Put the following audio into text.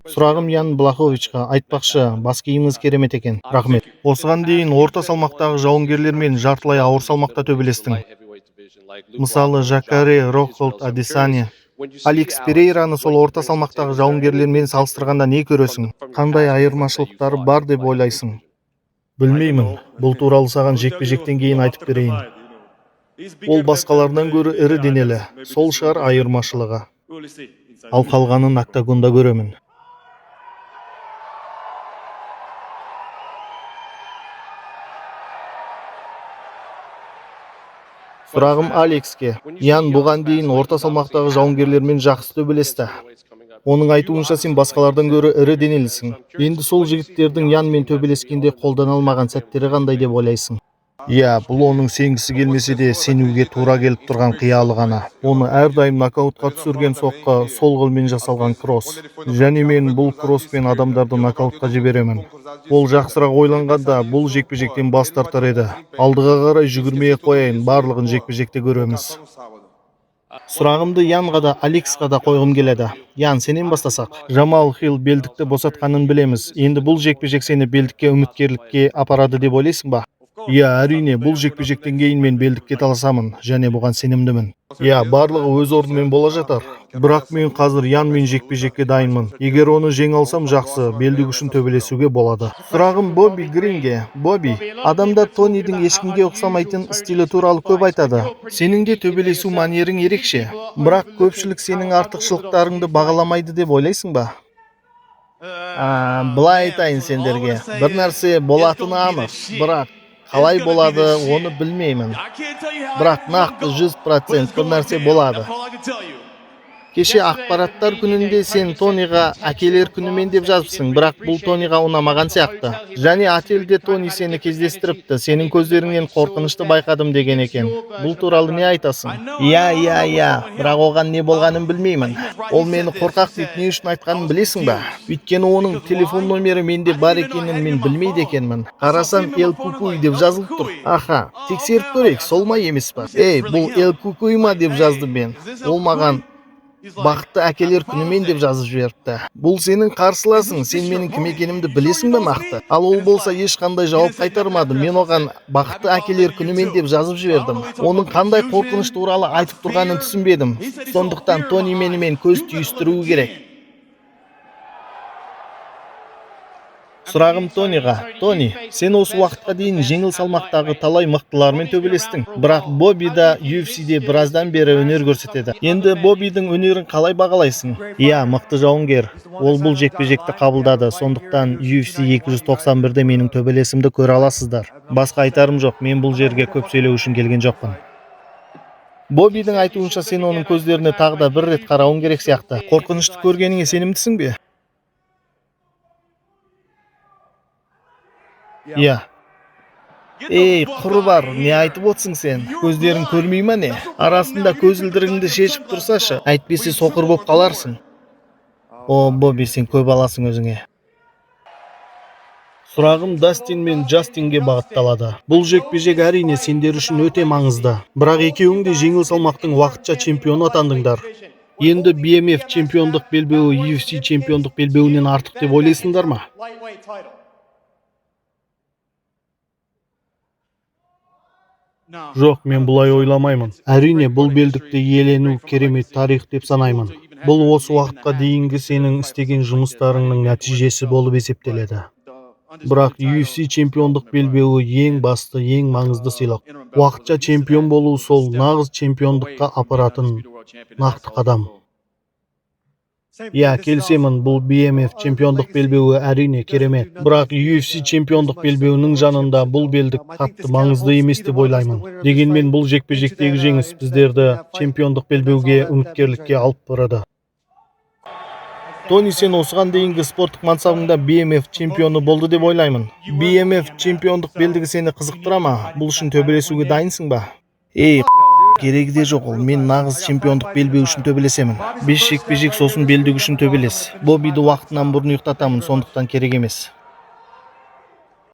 Сурагым Ян Блаховичка. Айтпакчы, бас кийимиңиз керемет экен. Рахмет. Осыған дейін орта салмақтағы жауынгерлермен жартылай ауыр салмақта төбелестің. Мысалы, Жакаре, Рохолд, Адесanya. Алекс Перейраны сол орта салмақтағы жауынгерлермен салыстырғанда не көресің? Қандай айырмашылықтары бар деп ойлайсың? Білмеймін. Бұл туралы саған жекпе-жектен кейін айтып берейін. Ол басқалардан гөрі ірі денелі. Сол шығар айырмашылығы. Ал қалғанын октагонда көремін. Сұрағым Алекске. Ян бұған дейін орта салмақтағы жауынгерлермен жақсы төбелесті. Оның айтуынша сен басқалардан гөрі ірі денелісің. Енді сол жігіттердің Янмен төбелескенде қолдана алмаған сәттері қандай деп ойлайсың? Иә, бұл оның сенгісі келмесе де сенуге тура келіп тұрған қиялы ғана. Оны әрдайым нокаутқа түсірген соққы, сол қолмен жасалған кросс. Және мен бұл кросспен адамдарды нокаутқа жіберемін. Ол жақсырақ ойланғанда бұл жекпе-жектен бас тартар еді. Алдыға қарай жүгірмей қояйын, барлығын жекпе-жекте көреміз. Сұрағымды Янға да, Алексқа да қойғым келеді. Ян, сенен бастасақ. Жамал Хилл белдікті босатқанын білеміз. Енді бұл жекпе-жек сені белдікке үміткерлікке апарады деп ойлайсың ба? Иә, әрине, бұл жекпе-жектен кейін мен белдікке таласамын, және бұған сенімдімін. Иә, барлығы өз орнымен бола жатар. Бірақ мен қазір Янмен жекпе-жекке дайынмын. Егер оны жеңе алсам жақсы, белдік үшін төбелесуге болады. Сұрағым Бобби Гринге. Бобби, адамдар Тонидің ешкімге ұқсамайтын стилі туралы көп айтады. Сенің де төбелесу манерің ерекше. Бірақ көпшілік сенің артықшылықтарыңды бағаламайды деп ойлайсың ба? Былай айтайын сендерге. Бір нәрсе болатыны анық, бірақ қалай болады, оны білмеймін. Бірақ нақты 100% бір нәрсе болады. Кеше ақпараттар күнінде сен Тониға әкелер күнімен деп жазыпсың, бірақ бұл Тониға ұнамаған сияқты. Және отельде Тони сені кездестіріпті, сенің көздеріңнен қорқынышты байқадым деген екен. Бұл туралы не айтасың? Иә, бірақ оған не болғанын білмеймін. Ол мені қорқақ деп не үшін айтқанын білесің ба? Өйткені оның телефон номері менде бар екенін мен білмейді екенмін. Қарасам Эл Кукуй деп жазылып тұр. Аха, тексеріп көрейік, сол ма емес па? Бұл Эл Кукуй ма деп жаздым мен. Ол маған бақытты әкелер күнімен деп жазып жіберіпті. Бұл сенің қарсыласың, сен менің кім екенімді білесің бе нақты? Ал ол болса ешқандай жауап қайтармады. Мен оған бақытты әкелер күнімен деп жазып жібердім. Оның қандай қорқыныш туралы айтып тұрғанын түсінбедім. Сондықтан Тони менімен көз түйістіруі керек. Сұрағым Тониға. Тони, сен осы уақытқа дейін жеңіл салмақтағы талай мықтылармен төбелестің. Бірақ Бобби да UFC-де біраздан бері өнер көрсетеді. Енді Боббидің өнерін қалай бағалайсың? Иә, мықты жауынгер. Ол бұл жекпе-жекті қабылдады. Сондықтан UFC 291-де менің төбелесімді көре аласыздар. Басқа айтарым жоқ, мен бұл жерге көп сөйлеу үшін келген жоқпын. Боббидің айтуынша сен оның көздеріне тағы да бір рет қарауың керек сияқты. Қорқынышты көргеніңе сенімдісің бе? Иә. Құры бар, не айтып отсың сен? Көздерің көрмей ма не? Арасында көзілдірігіңді шешіп тұрсашы, әйтпесе соқыр боп қаларсың. Бобби, сен көп аласың өзіңе. Сұрағым Дастин мен Джастинге бағытталады. Бұл жекпе-жек әрине сендер үшін өте маңызды. Бірақ екеуің де жеңіл салмақтың уақытша чемпионы атандыңдар. Енді BMF чемпиондық белбеуі UFC чемпиондық белбеуінен артық деп ойлайсыңдар ма? Жоқ, мен бұлай ойламаймын. Әрине, бұл белдікті иелену керемет тарих деп санаймын. Бұл осы уақытқа дейінгі сенің істеген жұмыстарыңның нәтижесі болып есептеледі. Бірақ UFC чемпиондық белбеуі ең басты, ең маңызды сыйлық. Уақытша чемпион болу сол нағыз чемпиондыққа апаратын нақты қадам. Иә, келісемін, бұл BMF чемпиондық белбеуі әрине керемет. Бірақ UFC чемпиондық белбеуінің жанында бұл белдік қатты маңызды емес деп ойлаймын. Дегенмен бұл жекпе-жектегі жеңіс біздерді чемпиондық белбеуге үміткерлікке алып барады. Тони, сен осыған дейінгі спорттық мансабыңда BMF чемпионы болды деп ойлаймын. BMF чемпиондық белдігі сені қызықтыра ма? Бұл үшін төбелесуге дайынсың ба? Керегі де жоқ, мен нағыз чемпиондық белбеу үшін төбелесемін. 5 жекпе-жек сосын белдік үшін төбелес. Боббиді уақытынан бұрын ұйықтатамын, сондықтан керек емес.